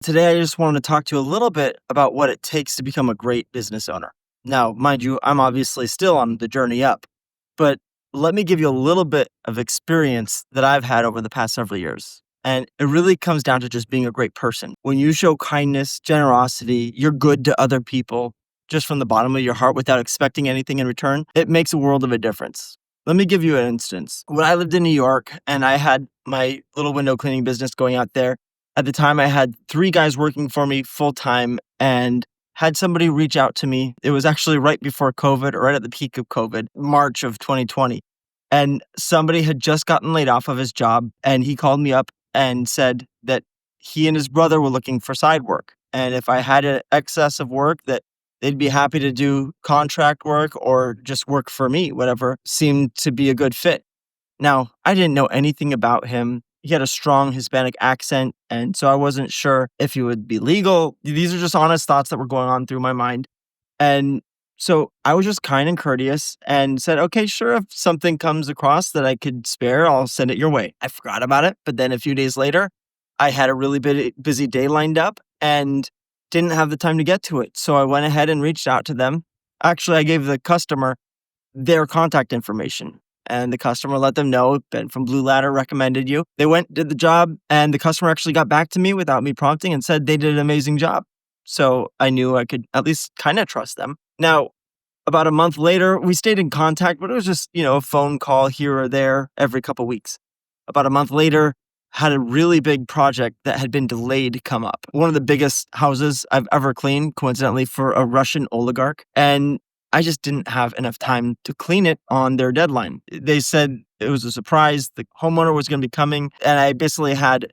Today, I just wanted to talk to you a little bit about what it takes to become a great business owner. Now, mind you, I'm obviously still on the journey up, but let me give you a little bit of experience that I've had over the past several years. And it really comes down to just being a great person. When you show kindness, generosity, you're good to other people just from the bottom of your heart without expecting anything in return, it makes a world of a difference. Let me give you an instance. When I lived in New York and I had my little window cleaning business going out there, at the time, I had three guys working for me full time and had somebody reach out to me. It was actually right before COVID, or right at the peak of COVID, March of 2020. And somebody had just gotten laid off of his job. And he called me up and said that he and his brother were looking for side work. And if I had an excess of work, that they'd be happy to do contract work or just work for me, whatever seemed to be a good fit. Now, I didn't know anything about him. He had a strong Hispanic accent, and so I wasn't sure if he would be legal. These are just honest thoughts that were going on through my mind. And so I was just kind and courteous and said, okay, sure, if something comes across that I could spare, I'll send it your way. I forgot about it. But then a few days later, I had a really busy day lined up and didn't have the time to get to it. So I went ahead and reached out to them. Actually, I gave the customer their contact information. And the customer let them know, Ben from BluLadder recommended you. They went, did the job, and the customer actually got back to me without me prompting and said they did an amazing job. So I knew I could at least kind of trust them. Now, about a month later, we stayed in contact, but it was just, a phone call here or there every couple weeks. About a month later, had a really big project that had been delayed come up. One of the biggest houses I've ever cleaned, coincidentally, for a Russian oligarch. And I just didn't have enough time to clean it on their deadline. They said it was a surprise. The homeowner was going to be coming. And I basically had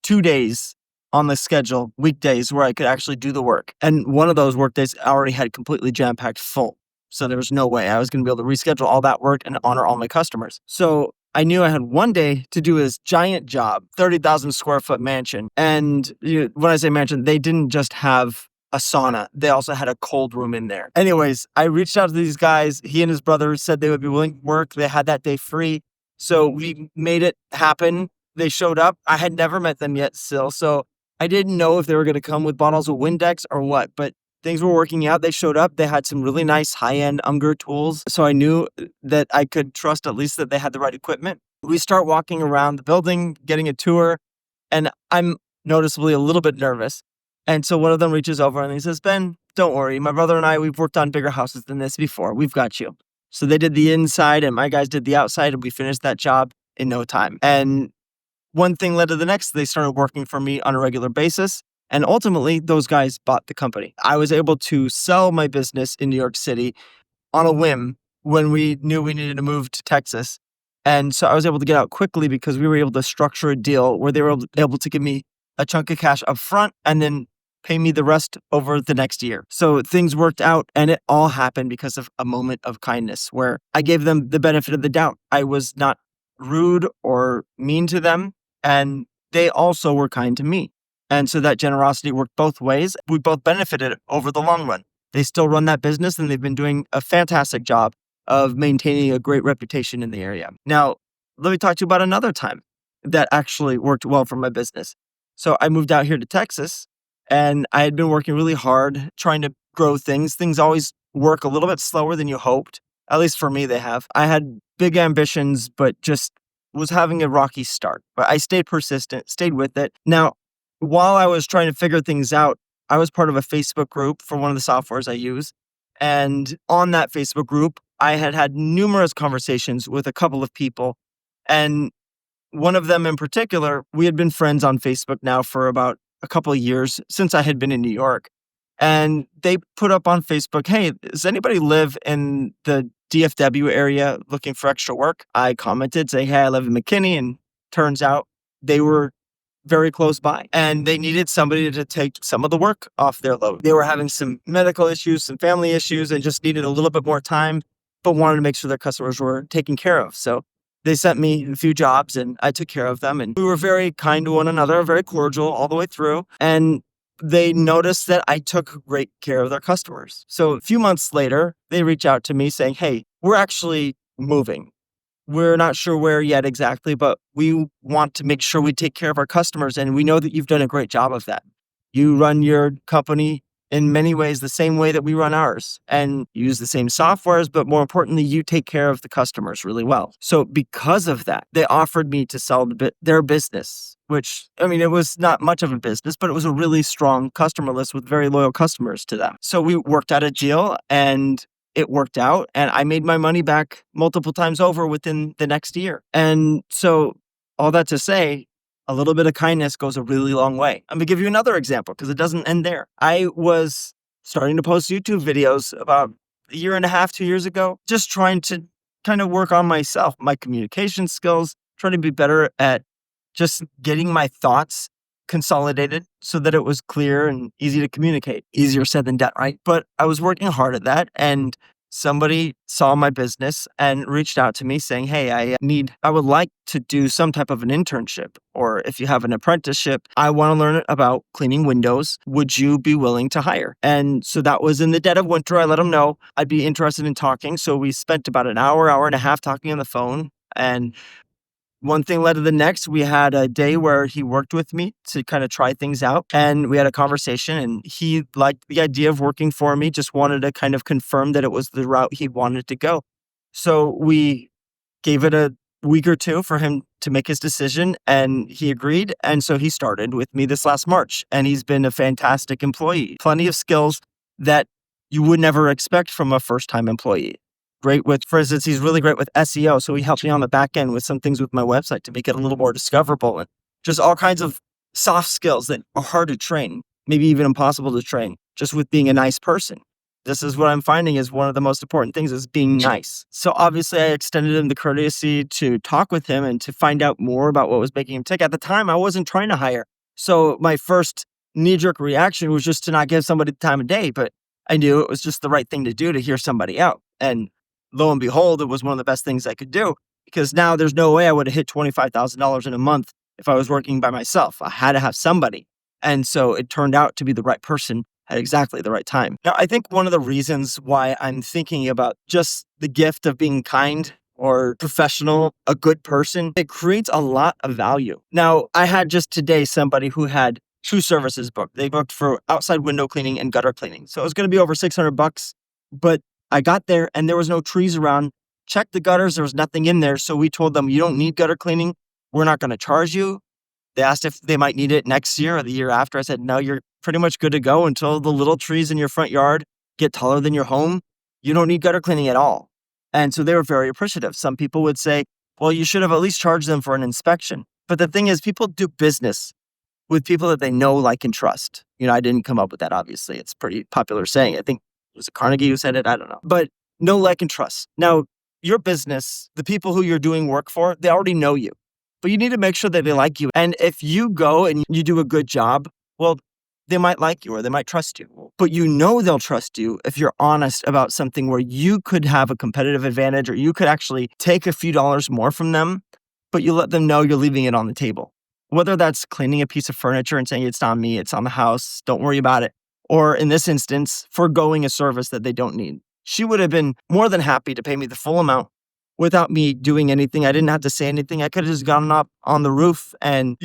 2 days on the schedule, weekdays, where I could actually do the work. And one of those work days I already had completely jam-packed full. So there was no way I was going to be able to reschedule all that work and honor all my customers. So I knew I had one day to do this giant job, 30,000 square foot mansion. And when I say mansion, they didn't just have a sauna. They also had a cold room in there. Anyways, I reached out to these guys. He and his brother said they would be willing to work. They had that day free. So we made it happen. They showed up. I had never met them yet still. So I didn't know if they were going to come with bottles of Windex or what, but things were working out. They showed up. They had some really nice high-end Unger tools. So I knew that I could trust at least that they had the right equipment. We start walking around the building, getting a tour, and I'm noticeably a little bit nervous. And so one of them reaches over and he says, Ben, don't worry. My brother and I, we've worked on bigger houses than this before. We've got you. So they did the inside and my guys did the outside and we finished that job in no time. And one thing led to the next. They started working for me on a regular basis. And ultimately, those guys bought the company. I was able to sell my business in New York City on a whim when we knew we needed to move to Texas. And so I was able to get out quickly because we were able to structure a deal where they were able to give me a chunk of cash up front and then pay me the rest over the next year. So things worked out and it all happened because of a moment of kindness where I gave them the benefit of the doubt. I was not rude or mean to them, and they also were kind to me. And so that generosity worked both ways. We both benefited over the long run. They still run that business and they've been doing a fantastic job of maintaining a great reputation in the area. Now, let me talk to you about another time that actually worked well for my business. So I moved out here to Texas and I had been working really hard trying to grow things. Things always work a little bit slower than you hoped. At least for me, they have. I had big ambitions, but just was having a rocky start. But I stayed persistent, stayed with it. Now, while I was trying to figure things out, I was part of a Facebook group for one of the softwares I use. And on that Facebook group, I had had numerous conversations with a couple of people. And one of them in particular, we had been friends on Facebook now for about a couple of years since I had been in New York. And they put up on Facebook, hey, does anybody live in the DFW area looking for extra work? I commented, say, hey, I live in McKinney. And turns out they were very close by. And they needed somebody to take some of the work off their load. They were having some medical issues, some family issues, and just needed a little bit more time, but wanted to make sure their customers were taken care of. So they sent me a few jobs and I took care of them. And we were very kind to one another, very cordial all the way through. And they noticed that I took great care of their customers. So a few months later, they reach out to me saying, hey, we're actually moving. We're not sure where yet exactly, but we want to make sure we take care of our customers. And we know that you've done a great job of that. You run your company in many ways the same way that we run ours and use the same softwares, but more importantly, you take care of the customers really well. So because of that, they offered me to sell their business, which, I mean, it was not much of a business, but it was a really strong customer list with very loyal customers to them. So we worked out a deal and it worked out, and I made my money back multiple times over within the next year. And so all that to say, a little bit of kindness goes a really long way. I'm gonna give you another example because it doesn't end there. I was starting to post YouTube videos about a year and a half, 2 years ago, just trying to kind of work on myself, my communication skills, trying to be better at just getting my thoughts consolidated so that it was clear and easy to communicate. Easier said than done, right? But I was working hard at that, and somebody saw my business and reached out to me saying, hey, I would like to do some type of an internship, or if you have an apprenticeship, I want to learn about cleaning windows. Would you be willing to hire? And so that was in the dead of winter. I let them know I'd be interested in talking. So we spent about an hour and a half talking on the phone, and one thing led to the next. We had a day where he worked with me to kind of try things out, and we had a conversation, and he liked the idea of working for me, just wanted to kind of confirm that it was the route he wanted to go. So we gave it a week or two for him to make his decision, and he agreed. And so he started with me this last March, and he's been a fantastic employee. Plenty of skills that you would never expect from a first-time employee. Great with, for instance, he's really great with SEO. So he helped me on the back end with some things with my website to make it a little more discoverable, and just all kinds of soft skills that are hard to train, maybe even impossible to train, just with being a nice person. This is what I'm finding is one of the most important things is being nice. So obviously I extended him the courtesy to talk with him and to find out more about what was making him tick. At the time, I wasn't trying to hire. So my first knee-jerk reaction was just to not give somebody the time of day, but I knew it was just the right thing to do to hear somebody out. And lo and behold, it was one of the best things I could do, because now there's no way I would have hit $25,000 in a month if I was working by myself. I had to have somebody. And so it turned out to be the right person at exactly the right time. Now, I think one of the reasons why I'm thinking about just the gift of being kind or professional, a good person, it creates a lot of value. Now, I had just today somebody who had 2 services booked. They booked for outside window cleaning and gutter cleaning. So it was going to be over $600, but I got there and there was no trees around. Checked the gutters, there was nothing in there. So we told them, you don't need gutter cleaning. We're not going to charge you. They asked if they might need it next year or the year after. I said, no, you're pretty much good to go until the little trees in your front yard get taller than your home. You don't need gutter cleaning at all. And so they were very appreciative. Some people would say, well, you should have at least charged them for an inspection. But the thing is, people do business with people that they know, like, and trust. You know, I didn't come up with that, obviously. It's a pretty popular saying. I think it was Carnegie who said it. I don't know. But know, like, and trust. Now, your business, the people who you're doing work for, they already know you. But you need to make sure that they like you. And if you go and you do a good job, well, they might like you or they might trust you. But you know they'll trust you if you're honest about something where you could have a competitive advantage, or you could actually take a few dollars more from them, but you let them know you're leaving it on the table. Whether that's cleaning a piece of furniture and saying, it's on me, it's on the house, don't worry about it. Or in this instance, foregoing a service that they don't need. She would have been more than happy to pay me the full amount without me doing anything. I didn't have to say anything. I could have just gone up on the roof and,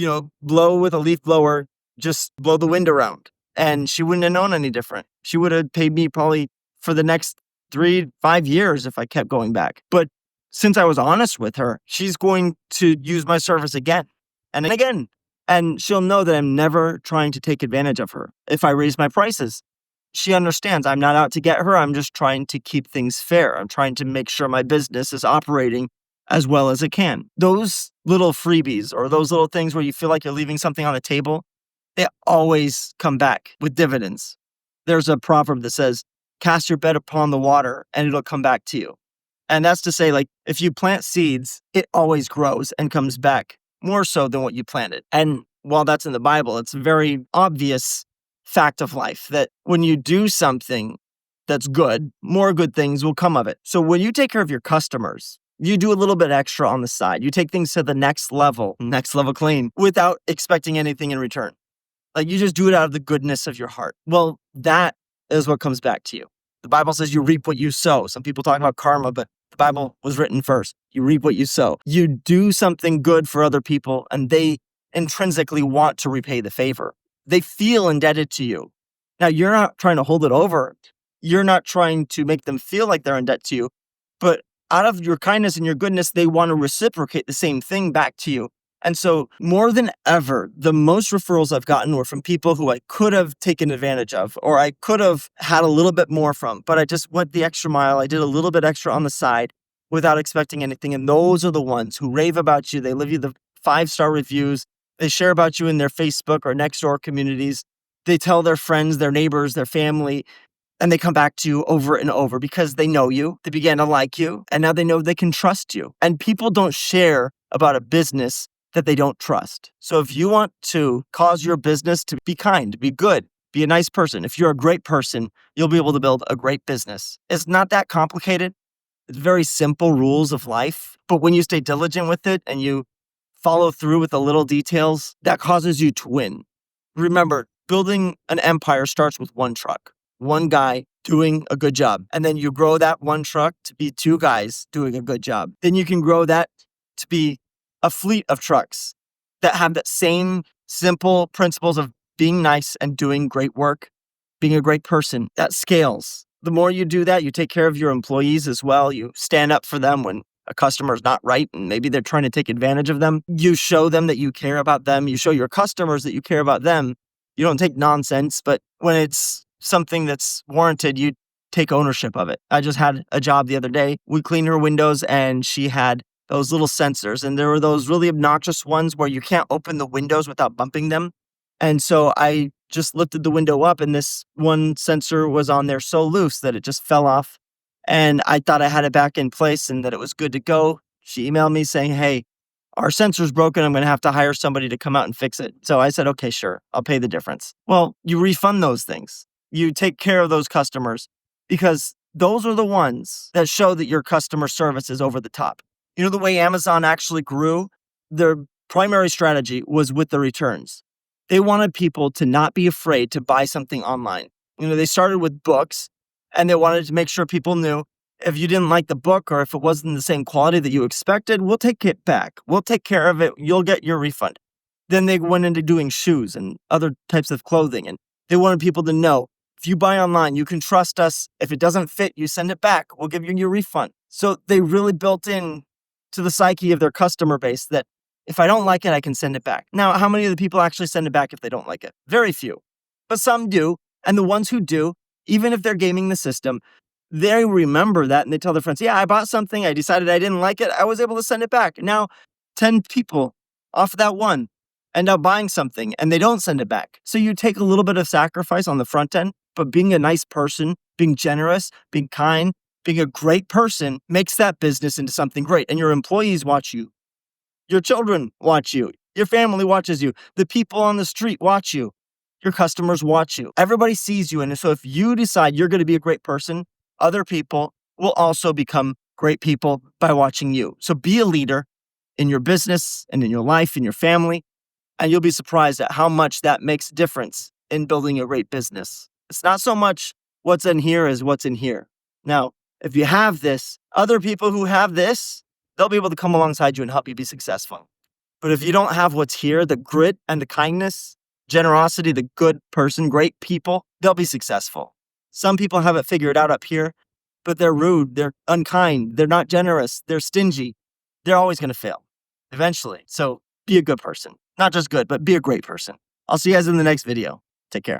blow with a leaf blower, just blow the wind around. And she wouldn't have known any different. She would have paid me probably for the next 3-5 years if I kept going back. But since I was honest with her, she's going to use my service again and again. And she'll know that I'm never trying to take advantage of her. If I raise my prices, she understands I'm not out to get her. I'm just trying to keep things fair. I'm trying to make sure my business is operating as well as it can. Those little freebies or those little things where you feel like you're leaving something on the table, they always come back with dividends. There's a proverb that says, cast your bet upon the water and it'll come back to you. And that's to say, like, if you plant seeds, it always grows and comes back more so than what you planted. And while that's in the Bible, it's a very obvious fact of life that when you do something that's good, more good things will come of it. So when you take care of your customers, you do a little bit extra on the side. You take things to the next level clean, without expecting anything in return. Like, you just do it out of the goodness of your heart. Well, that is what comes back to you. The Bible says you reap what you sow. Some people talk about karma, but the Bible was written first. You reap what you sow. You do something good for other people, and they intrinsically want to repay the favor. They feel indebted to you. Now, you're not trying to hold it over. You're not trying to make them feel like they're in debt to you, but out of your kindness and your goodness, they want to reciprocate the same thing back to you. And so more than ever, the most referrals I've gotten were from people who I could have taken advantage of, or I could have had a little bit more from, but I just went the extra mile. I did a little bit extra on the side without expecting anything. And those are the ones who rave about you. They leave you the 5-star reviews. They share about you in their Facebook or Nextdoor communities. They tell their friends, their neighbors, their family, and they come back to you over and over because they know you. They began to like you, and now they know they can trust you. And people don't share about a business that they don't trust. So if you want to cause your business to be kind, be good, be a nice person, if you're a great person, you'll be able to build a great business. It's not that complicated. It's very simple rules of life. But when you stay diligent with it and you follow through with the little details, that causes you to win. Remember, building an empire starts with one truck, one guy doing a good job. And then you grow that one truck to be 2 guys doing a good job. Then you can grow that to be a fleet of trucks that have that same simple principles of being nice and doing great work, being a great person. That scales. The more you do that, you take care of your employees as well. You stand up for them when a customer is not right and maybe they're trying to take advantage of them. You show them that you care about them. You show your customers that you care about them. You don't take nonsense, but when it's something that's warranted, you take ownership of it. I just had a job the other day. We cleaned her windows and she had those little sensors, and there were those really obnoxious ones where you can't open the windows without bumping them. And so I just lifted the window up and this one sensor was on there so loose that it just fell off. And I thought I had it back in place and that it was good to go. She emailed me saying, hey, our sensor's broken. I'm going to have to hire somebody to come out and fix it. So I said, okay, sure. I'll pay the difference. Well, you refund those things. You take care of those customers because those are the ones that show that your customer service is over the top. You know, the way Amazon actually grew, their primary strategy was with the returns. They wanted people to not be afraid to buy something online. You know, they started with books and they wanted to make sure people knew if you didn't like the book or if it wasn't the same quality that you expected, we'll take it back. We'll take care of it. You'll get your refund. Then they went into doing shoes and other types of clothing. And they wanted people to know, if you buy online, you can trust us. If it doesn't fit, you send it back. We'll give you your refund. So they really built in to the psyche of their customer base that if I don't like it, I can send it back. Now, how many of the people actually send it back if they don't like it? Very few. But some do. And the ones who do, even if they're gaming the system, they remember that and they tell their friends, yeah, I bought something. I decided I didn't like it. I was able to send it back. Now, 10 people off that one end up buying something and they don't send it back. So you take a little bit of sacrifice on the front end, but being a nice person, being generous, being kind, being a great person makes that business into something great. And your employees watch you. Your children watch you. Your family watches you. The people on the street watch you. Your customers watch you. Everybody sees you. And so if you decide you're going to be a great person, other people will also become great people by watching you. So be a leader in your business and in your life, in your family, and you'll be surprised at how much that makes a difference in building a great business. It's not so much what's in here as what's in here. Now, if you have this, other people who have this, they'll be able to come alongside you and help you be successful. But if you don't have what's here, the grit and the kindness, generosity, the good person, great people, they'll be successful. Some people have it figured out up here, but they're rude, they're unkind, they're not generous, they're stingy. They're always going to fail eventually. So be a good person. Not just good, but be a great person. I'll see you guys in the next video. Take care.